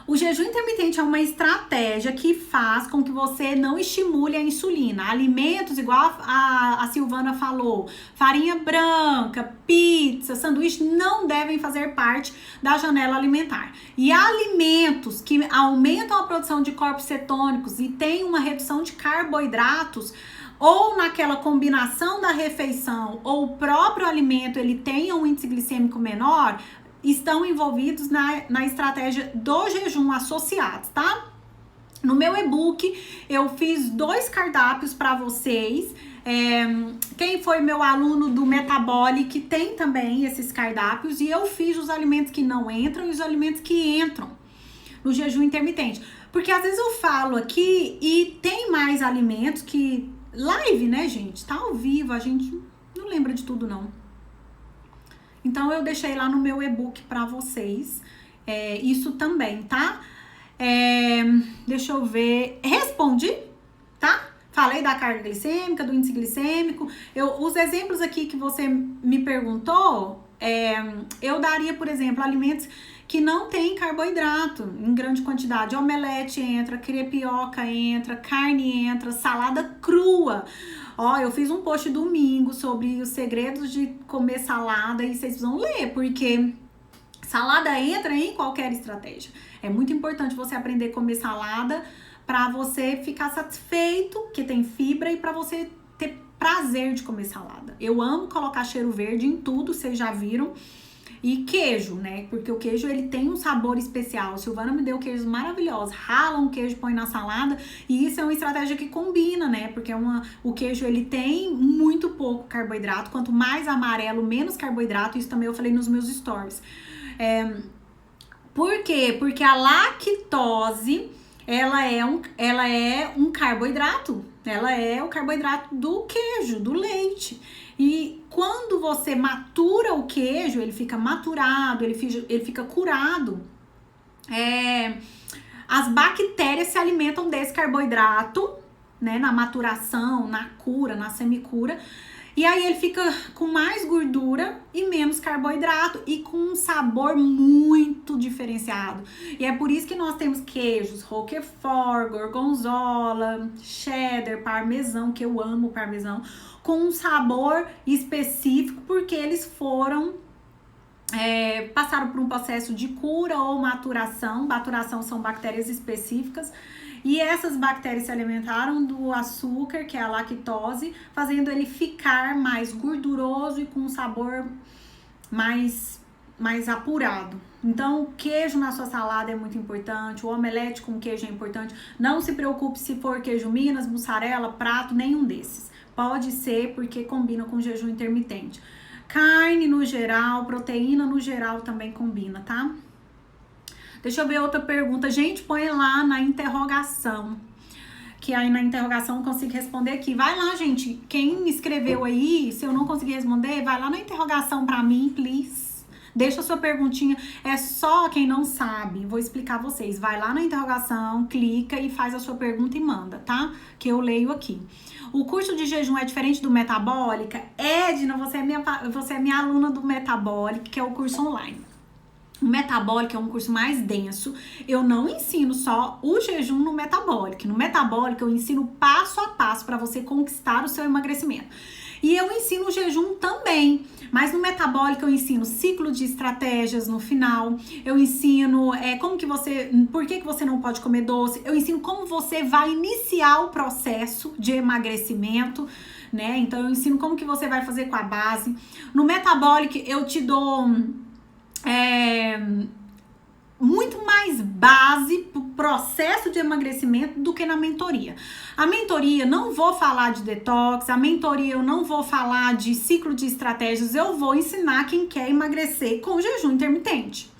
O jejum intermitente é uma estratégia que faz com que você não estimule a insulina. Alimentos, igual a Silvana falou, farinha branca, pizza, sanduíche, não devem fazer parte da janela alimentar. E alimentos que aumentam a produção de corpos cetônicos e têm uma redução de carboidratos, ou naquela combinação da refeição, ou o próprio alimento ele tenha um índice glicêmico menor, estão envolvidos na estratégia do jejum associados, tá? No meu e-book, eu fiz 2 cardápios para vocês. Quem foi meu aluno do Metabolic tem também esses cardápios. E eu fiz os alimentos que não entram e os alimentos que entram no jejum intermitente. Porque às vezes eu falo aqui e tem mais alimentos que... Live, né, gente? Tá ao vivo, a gente não lembra de tudo, não. Então, eu deixei lá no meu e-book pra vocês isso também, tá? Deixa eu ver. Respondi, tá? Falei da carga glicêmica, do índice glicêmico. Os exemplos aqui que você me perguntou, eu daria, por exemplo, alimentos que não tem carboidrato em grande quantidade. Omelete entra, crepioca entra, carne entra, salada crua. Eu fiz um post domingo sobre os segredos de comer salada e vocês vão ler, porque salada entra em qualquer estratégia. É muito importante você aprender a comer salada para você ficar satisfeito, que tem fibra, e para você ter prazer de comer salada. Eu amo colocar cheiro verde em tudo, vocês já viram. E queijo, né? Porque o queijo, ele tem um sabor especial. A Silvana me deu queijos maravilhosos. Rala um queijo, põe na salada. E isso é uma estratégia que combina, né? Porque o queijo, ele tem muito pouco carboidrato. Quanto mais amarelo, menos carboidrato. Isso também eu falei nos meus stories. Por quê? Porque a lactose, ela é um carboidrato. Ela é o carboidrato do queijo, do leite. E quando você matura o queijo, ele fica maturado, ele fica curado. As bactérias se alimentam desse carboidrato, né? Na maturação, na cura, na semicura. E aí ele fica com mais gordura e menos carboidrato e com um sabor muito diferenciado. E é por isso que nós temos queijos Roquefort, Gorgonzola, Cheddar, Parmesão, que eu amo parmesão, com um sabor específico, porque eles passaram por um processo de cura ou maturação. Maturação são bactérias específicas. E essas bactérias se alimentaram do açúcar, que é a lactose, fazendo ele ficar mais gorduroso e com um sabor mais apurado. Então, o queijo na sua salada é muito importante, o omelete com queijo é importante. Não se preocupe se for queijo Minas, mussarela, prato, nenhum desses. Pode ser porque combina com jejum intermitente. Carne no geral, proteína no geral também combina, tá? Deixa eu ver outra pergunta. Gente, põe lá na interrogação, que aí na interrogação eu consigo responder aqui. Vai lá, gente. Quem escreveu aí, se eu não conseguir responder, vai lá na interrogação pra mim, please. Deixa a sua perguntinha. É só quem não sabe. Vou explicar vocês. Vai lá na interrogação, clica e faz a sua pergunta e manda, tá? Que eu leio aqui. O curso de jejum é diferente do Metabólica? Edna, você é minha aluna do Metabólica, que é o curso online. O Metabólica é um curso mais denso. Eu não ensino só o jejum no Metabólica. No Metabólica eu ensino passo a passo para você conquistar o seu emagrecimento. E eu ensino o jejum também, mas no Metabólica eu ensino ciclo de estratégias no final, eu ensino por que você não pode comer doce, eu ensino como você vai iniciar o processo de emagrecimento, né? Então eu ensino como que você vai fazer com a base. No Metabólica eu te dou muito mais base pro processo de emagrecimento do que na mentoria. A mentoria não vou falar de detox, a mentoria eu não vou falar de ciclo de estratégias, eu vou ensinar quem quer emagrecer com jejum intermitente.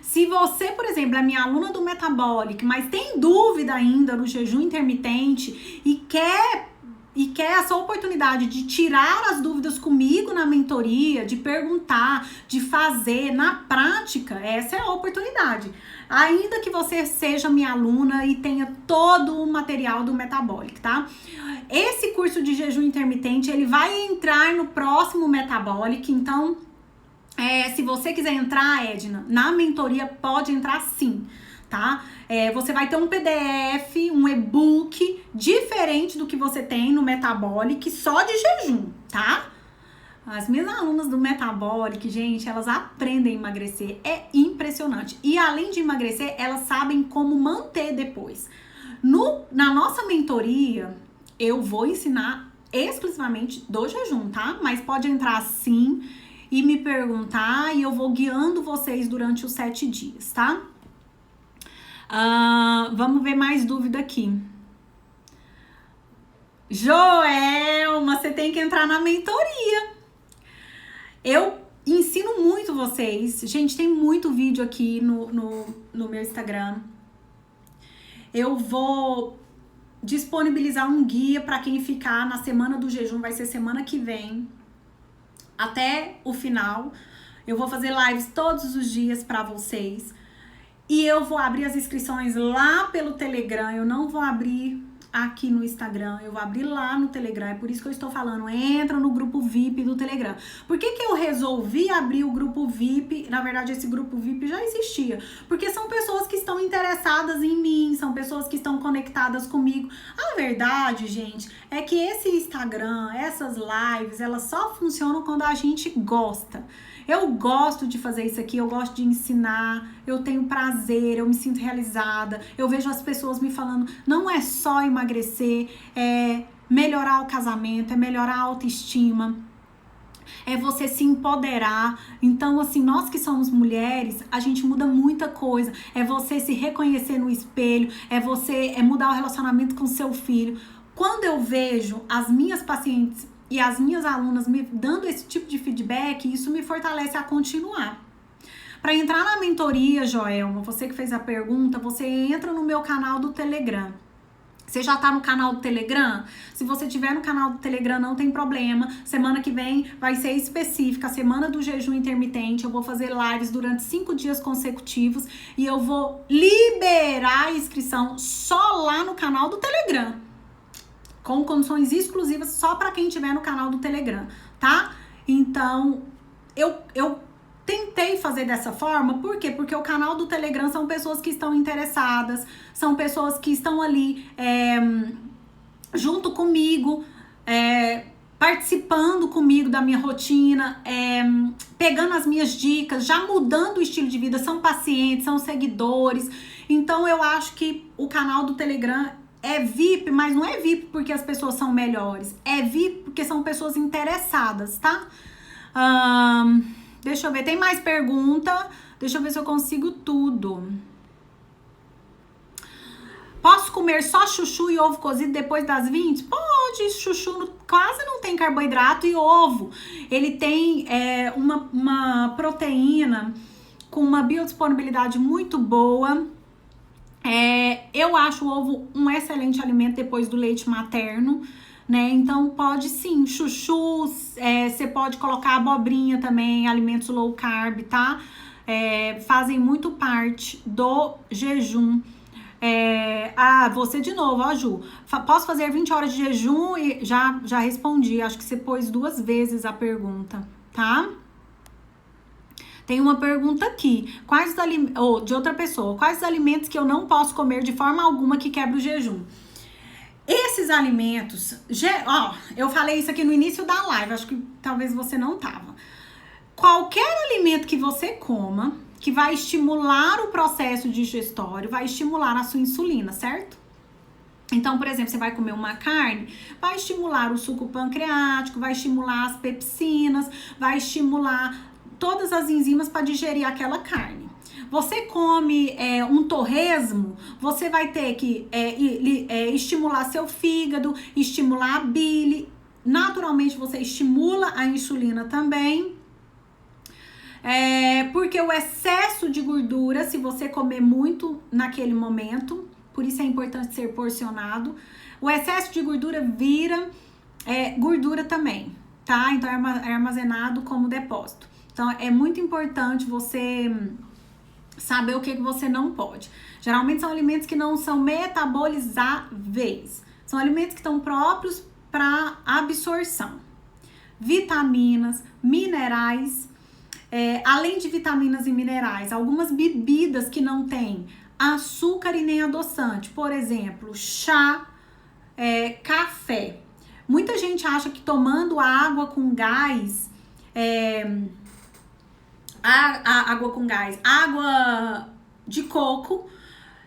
Se você, por exemplo, é minha aluna do Metabolic, mas tem dúvida ainda no jejum intermitente e quer essa oportunidade de tirar as dúvidas comigo na mentoria, de perguntar, de fazer na prática, essa é a oportunidade. Ainda que você seja minha aluna e tenha todo o material do Metabolic, tá? Esse curso de jejum intermitente, ele vai entrar no próximo Metabolic, então, se você quiser entrar, Edna, na mentoria pode entrar sim, tá? Você vai ter um PDF, um e-book diferente do que você tem no Metabolic, só de jejum, tá? As minhas alunas do Metabolic, gente, elas aprendem a emagrecer, é impressionante. E além de emagrecer, elas sabem como manter depois. Na nossa mentoria, eu vou ensinar exclusivamente do jejum, tá? Mas pode entrar sim e me perguntar e eu vou guiando vocês durante os 7 dias, tá? Vamos ver mais dúvida aqui. Joelma, você tem que entrar na mentoria. Eu ensino muito vocês. Gente, tem muito vídeo aqui no meu Instagram. Eu vou disponibilizar um guia para quem ficar na semana do jejum. Vai ser semana que vem. Até o final. Eu vou fazer lives todos os dias para vocês. E eu vou abrir as inscrições lá pelo Telegram, eu não vou abrir aqui no Instagram, eu vou abrir lá no Telegram, é por isso que eu estou falando, entra no grupo VIP do Telegram. Por que eu resolvi abrir o grupo VIP? Na verdade, esse grupo VIP já existia, porque são pessoas que estão interessadas em mim, são pessoas que estão conectadas comigo. A verdade, gente, é que esse Instagram, essas lives, elas só funcionam quando a gente gosta. Eu gosto de fazer isso aqui, eu gosto de ensinar, eu tenho prazer, eu me sinto realizada, eu vejo as pessoas me falando, não é só emagrecer, é melhorar o casamento, é melhorar a autoestima, é você se empoderar. Então, assim, nós que somos mulheres, a gente muda muita coisa, é você se reconhecer no espelho, é mudar o relacionamento com seu filho. Quando eu vejo as minhas pacientes e as minhas alunas me dando esse tipo de feedback, isso me fortalece a continuar. Para entrar na mentoria, Joelma, você que fez a pergunta, você entra no meu canal do Telegram. Você já tá no canal do Telegram? Se você tiver no canal do Telegram, não tem problema. Semana que vem vai ser específica, a semana do jejum intermitente. Eu vou fazer lives durante 5 dias consecutivos e eu vou liberar a inscrição só lá no canal do Telegram, com condições exclusivas só para quem estiver no canal do Telegram, tá? Então, eu tentei fazer dessa forma, por quê? Porque o canal do Telegram são pessoas que estão interessadas, são pessoas que estão ali junto comigo, participando comigo da minha rotina, pegando as minhas dicas, já mudando o estilo de vida, são pacientes, são seguidores. Então, eu acho que o canal do Telegram é VIP, mas não é VIP porque as pessoas são melhores. É VIP porque são pessoas interessadas, tá? Deixa eu ver, tem mais pergunta? Deixa eu ver se eu consigo tudo. Posso comer só chuchu e ovo cozido depois das 20? Pode, chuchu quase não tem carboidrato e ovo. Ele tem uma proteína com uma biodisponibilidade muito boa. Eu acho o ovo um excelente alimento depois do leite materno, né? Então pode sim, chuchu, você pode colocar abobrinha também, alimentos low carb, tá? Fazem muito parte do jejum. Você de novo, ó, Ju. Posso fazer 20 horas de jejum? E já respondi. Acho que você pôs 2 vezes a pergunta, tá? Tem uma pergunta aqui. De outra pessoa. Quais os alimentos que eu não posso comer de forma alguma que quebra o jejum? Esses alimentos... eu falei isso aqui no início da live. Acho que talvez você não tava. Qualquer alimento que você coma, que vai estimular o processo digestório, vai estimular a sua insulina, certo? Então, por exemplo, você vai comer uma carne, vai estimular o suco pancreático, vai estimular as pepsinas, vai estimular todas as enzimas para digerir aquela carne. Você come um torresmo, você vai ter que estimular seu fígado, estimular a bile. Naturalmente, você estimula a insulina também. Porque o excesso de gordura, se você comer muito naquele momento, por isso é importante ser porcionado, o excesso de gordura vira gordura também, tá? Então é armazenado como depósito. Então é muito importante você saber o que você não pode. Geralmente são alimentos que não são metabolizáveis, são alimentos que estão próprios para absorção. Vitaminas, minerais. Além de vitaminas e minerais, algumas bebidas que não têm açúcar e nem adoçante, por exemplo, chá, café. Muita gente acha que tomando água com gás, água de coco,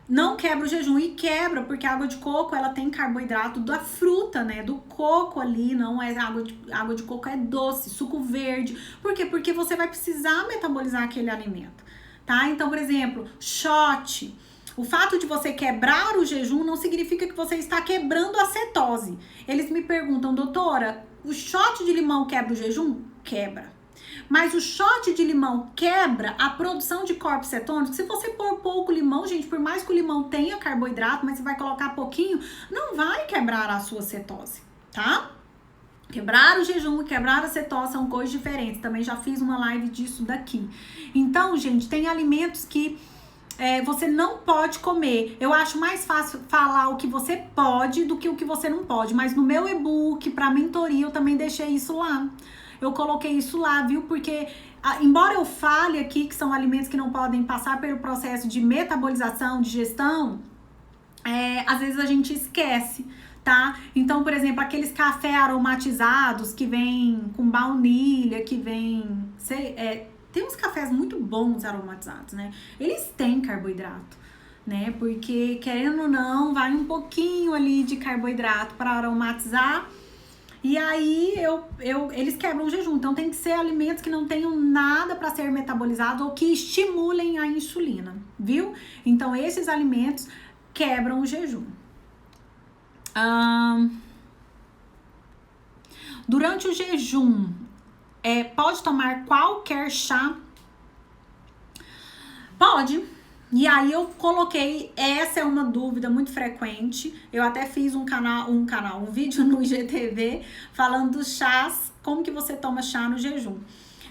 não quebra o jejum, e quebra, porque a água de coco, ela tem carboidrato da fruta, né, do coco ali, não é água de coco, é doce, suco verde. Por quê? Porque você vai precisar metabolizar aquele alimento, tá? Então, por exemplo, shot, o fato de você quebrar o jejum não significa que você está quebrando a cetose. Eles me perguntam, doutora, o shot de limão quebra o jejum? Quebra. Mas o shot de limão quebra a produção de corpos cetônicos. Se você pôr pouco limão, gente, por mais que o limão tenha carboidrato, mas você vai colocar pouquinho, não vai quebrar a sua cetose, tá? Quebrar o jejum e quebrar a cetose são coisas diferentes. Também já fiz uma live disso daqui. Então, gente, tem alimentos que você não pode comer. Eu acho mais fácil falar o que você pode do que o que você não pode. Mas no meu e-book, pra mentoria, eu também deixei isso lá. Eu coloquei isso lá, viu? Porque, embora eu fale aqui que são alimentos que não podem passar pelo processo de metabolização, digestão, às vezes a gente esquece, tá? Então, por exemplo, aqueles cafés aromatizados que vem com baunilha, que vem... tem uns cafés muito bons aromatizados, né? Eles têm carboidrato, né? Porque, querendo ou não, vai um pouquinho ali de carboidrato para aromatizar. E aí, eles quebram o jejum. Então, tem que ser alimentos que não tenham nada para ser metabolizado ou que estimulem a insulina, viu? Então, esses alimentos quebram o jejum. Durante o jejum, pode tomar qualquer chá? Pode. E aí eu coloquei, essa é uma dúvida muito frequente. Eu até fiz um vídeo no IGTV falando dos chás, como que você toma chá no jejum.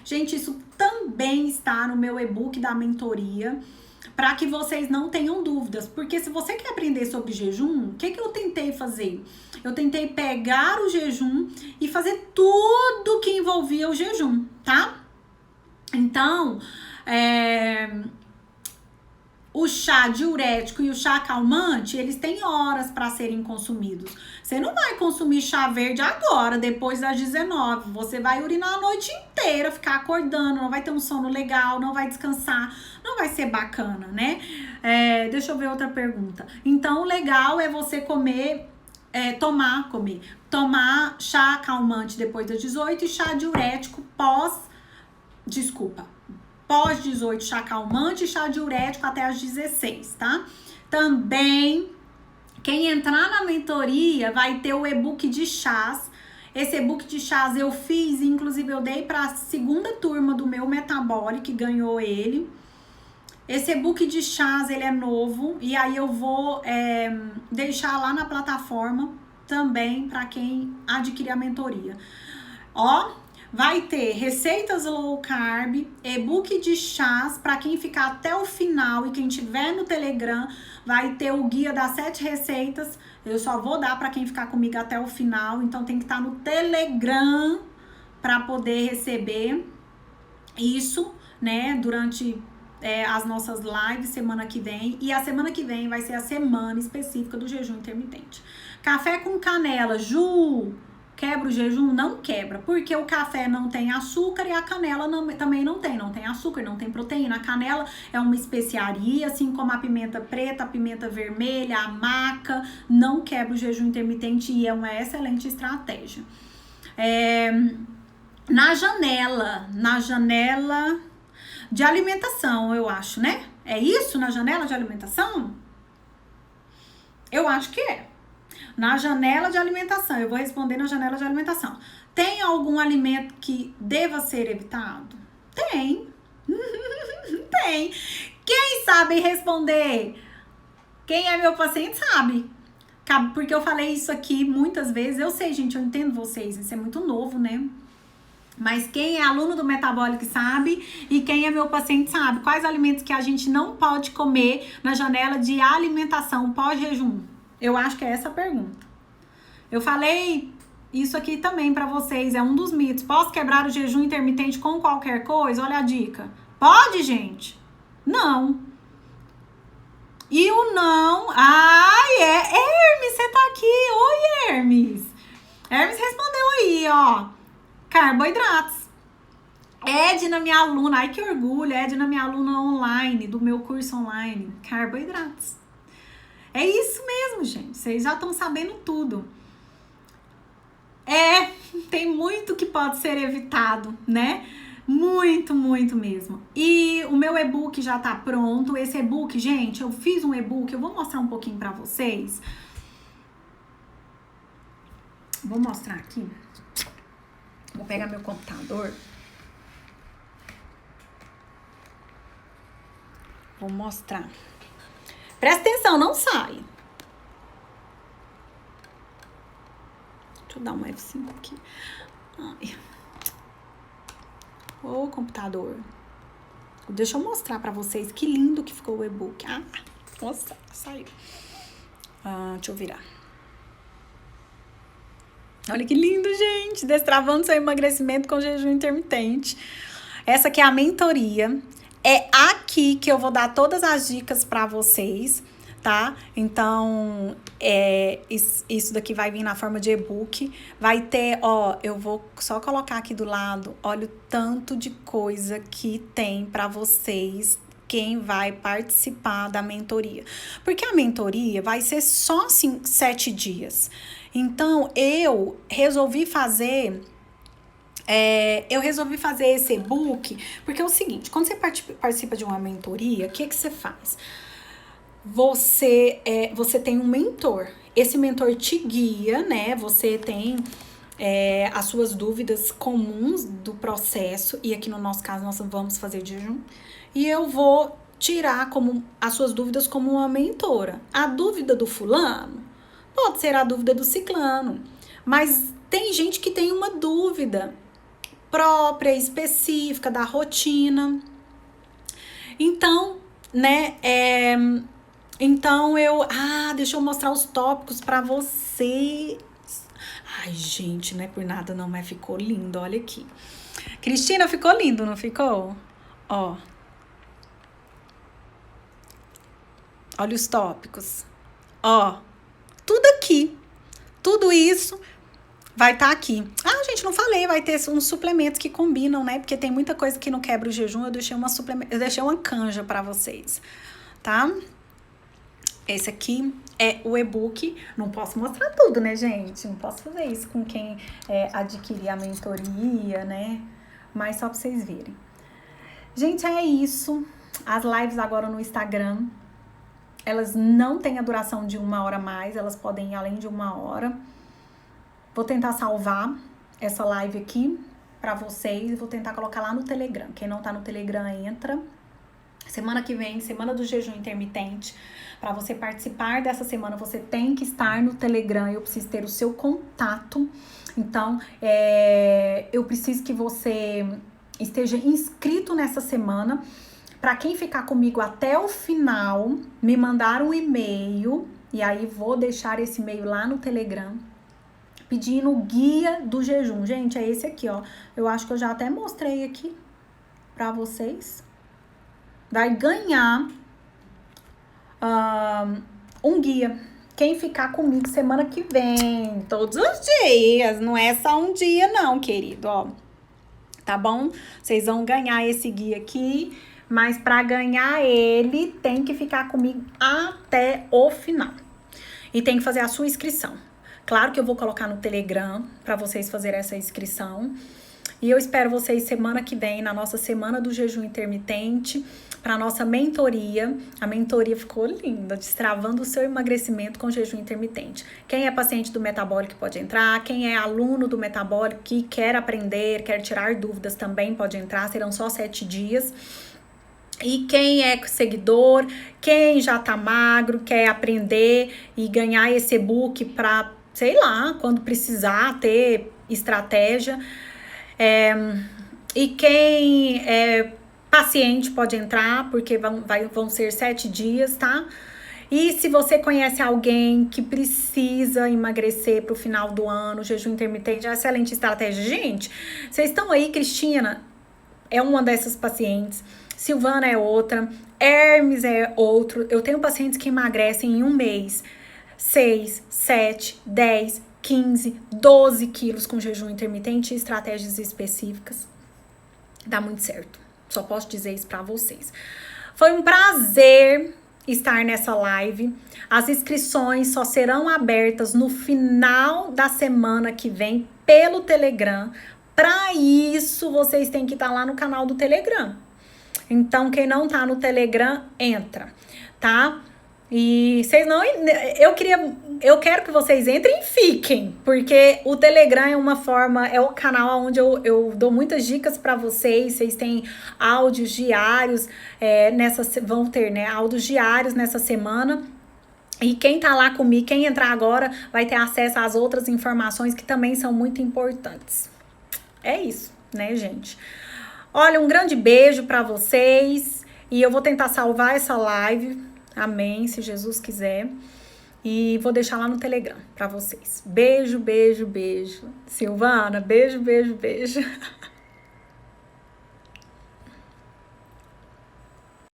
Gente, isso também está no meu e-book da mentoria, para que vocês não tenham dúvidas. Porque se você quer aprender sobre jejum, o que eu tentei fazer? Eu tentei pegar o jejum e fazer tudo que envolvia o jejum, tá? Então, o chá diurético e o chá calmante, eles têm horas para serem consumidos. Você não vai consumir chá verde agora, depois das 19. Você vai urinar a noite inteira, ficar acordando, não vai ter um sono legal, não vai descansar, não vai ser bacana, né? Deixa eu ver outra pergunta. Então, o legal é você comer tomar chá calmante depois das 18 e chá diurético pós 18, chá calmante e chá diurético até as 16, tá? Também, quem entrar na mentoria vai ter o e-book de chás. Esse e-book de chás eu fiz, inclusive eu dei para a segunda turma do meu Metabolic, que ganhou ele. Esse e-book de chás, ele é novo, e aí eu vou deixar lá na plataforma também para quem adquirir a mentoria. Ó, vai ter receitas low carb, e-book de chás, para quem ficar até o final e quem tiver no Telegram, vai ter o guia das 7 receitas. Eu só vou dar para quem ficar comigo até o final, então tem que estar no Telegram para poder receber isso, né, durante as nossas lives semana que vem. E a semana que vem vai ser a semana específica do jejum intermitente. Café com canela, Ju, quebra o jejum? Não quebra, porque o café não tem açúcar e a canela também não tem açúcar, não tem proteína. A canela é uma especiaria, assim como a pimenta preta, a pimenta vermelha, a maca, não quebra o jejum intermitente e é uma excelente estratégia. Na janela de alimentação, eu acho, né? É isso na janela de alimentação? Eu acho que é. Na janela de alimentação, eu vou responder na janela de alimentação. Tem algum alimento que deva ser evitado? Tem. Tem. Quem sabe responder? Quem é meu paciente sabe. Porque eu falei isso aqui muitas vezes. Eu sei, gente, eu entendo vocês. Isso é muito novo, né? Mas quem é aluno do Metabolic sabe e quem é meu paciente sabe. Quais alimentos que a gente não pode comer na janela de alimentação pós-jejum? Eu acho que é essa a pergunta. Eu falei isso aqui também pra vocês, é um dos mitos. Posso quebrar o jejum intermitente com qualquer coisa? Olha a dica. Pode, gente? Não. E o não... Ai, Hermes, você tá aqui. Oi, Hermes. Hermes respondeu aí, ó. Carboidratos. Edna, minha aluna, ai que orgulho, Edna, minha aluna online, do meu curso online. Carboidratos. É isso mesmo, gente. Vocês já estão sabendo tudo. Tem muito que pode ser evitado, né? Muito, muito mesmo. E o meu e-book já tá pronto. Esse e-book, gente, eu fiz um e-book, eu vou mostrar um pouquinho pra vocês. Vou mostrar aqui. Vou pegar meu computador. Vou mostrar. Presta atenção, não sai. Deixa eu dar um F5 aqui. Ai. Ô, computador. Deixa eu mostrar pra vocês que lindo que ficou o e-book. Nossa, saiu. Deixa eu virar. Olha que lindo, gente! Destravando seu emagrecimento com jejum intermitente. Essa aqui é a mentoria. É aqui que eu vou dar todas as dicas pra vocês, tá? Então, isso daqui vai vir na forma de e-book. Vai ter, ó, eu vou só colocar aqui do lado. Olha o tanto de coisa que tem pra vocês, quem vai participar da mentoria. Porque a mentoria vai ser só, assim, 7 dias. Então, eu resolvi fazer esse e-book, porque é o seguinte, quando você participa de uma mentoria, o que você faz? Você tem um mentor, esse mentor te guia, né? Você tem as suas dúvidas comuns do processo, e aqui no nosso caso nós vamos fazer jejum, e eu vou tirar as suas dúvidas como uma mentora. A dúvida do fulano pode ser a dúvida do ciclano, mas tem gente que tem uma dúvida própria, específica da rotina. Então, né, deixa eu mostrar os tópicos pra vocês. Ai, gente, não é por nada não, mas ficou lindo, olha aqui. Cristina, ficou lindo, não ficou? Ó. Olha os tópicos. Ó. Tudo aqui, tudo isso vai estar aqui. Gente, não falei, vai ter uns suplementos que combinam, né? Porque tem muita coisa que não quebra o jejum, eu deixei uma canja pra vocês, tá? Esse aqui, é o e-book. Não posso mostrar tudo, né, gente? Não posso fazer isso com quem adquirir a mentoria, né? Mas só pra vocês verem. Gente, é isso. As lives agora no Instagram, elas não têm a duração de 1 hora mais, elas podem ir além de 1 hora. Vou tentar salvar essa live aqui pra vocês e vou tentar colocar lá no Telegram. Quem não tá no Telegram, entra. Semana que vem, semana do jejum intermitente. Para você participar dessa semana, você tem que estar no Telegram. Eu preciso ter o seu contato. Então, eu preciso que você esteja inscrito nessa semana. Para quem ficar comigo até o final, me mandar um e-mail. E aí, vou deixar esse e-mail lá no Telegram, pedindo o guia do jejum. Gente, é esse aqui, ó. Eu acho que eu já até mostrei aqui para vocês. Vai ganhar um guia. Quem ficar comigo semana que vem, todos os dias, não é só um dia não, querido, ó. Tá bom? Vocês vão ganhar esse guia aqui, mas para ganhar ele, tem que ficar comigo até o final. E tem que fazer a sua inscrição. Claro que eu vou colocar no Telegram para vocês fazerem essa inscrição. E eu espero vocês semana que vem, na nossa semana do jejum intermitente, para nossa mentoria. A mentoria ficou linda, destravando o seu emagrecimento com jejum intermitente. Quem é paciente do Metabolic pode entrar, quem é aluno do Metabolic que quer aprender, quer tirar dúvidas também pode entrar, serão só 7 dias. E quem é seguidor, quem já tá magro, quer aprender e ganhar esse e-book para, sei lá, quando precisar ter estratégia. E quem é paciente pode entrar, porque vão ser 7 dias, tá? E se você conhece alguém que precisa emagrecer pro final do ano, jejum intermitente é uma excelente estratégia. Gente, vocês estão aí, Cristina é uma dessas pacientes, Silvana é outra, Hermes é outro. Eu tenho pacientes que emagrecem em 1 mês 6, 7, 10, 15, 12 quilos com jejum intermitente e estratégias específicas. Dá muito certo. Só posso dizer isso pra vocês. Foi um prazer estar nessa live. As inscrições só serão abertas no final da semana que vem pelo Telegram. Para isso, vocês têm que estar lá no canal do Telegram. Então, quem não tá no Telegram, entra, tá? E vocês não... Eu quero que vocês entrem e fiquem, porque o Telegram é uma forma, é o canal onde eu dou muitas dicas para vocês. Vocês têm áudios diários, vão ter, né, áudios diários nessa semana. E quem tá lá comigo, quem entrar agora, vai ter acesso às outras informações que também são muito importantes. É isso, né, gente? Olha, um grande beijo para vocês. E eu vou tentar salvar essa live. Amém, se Jesus quiser. E vou deixar lá no Telegram para vocês. Beijo, beijo, beijo. Silvana, beijo, beijo, beijo.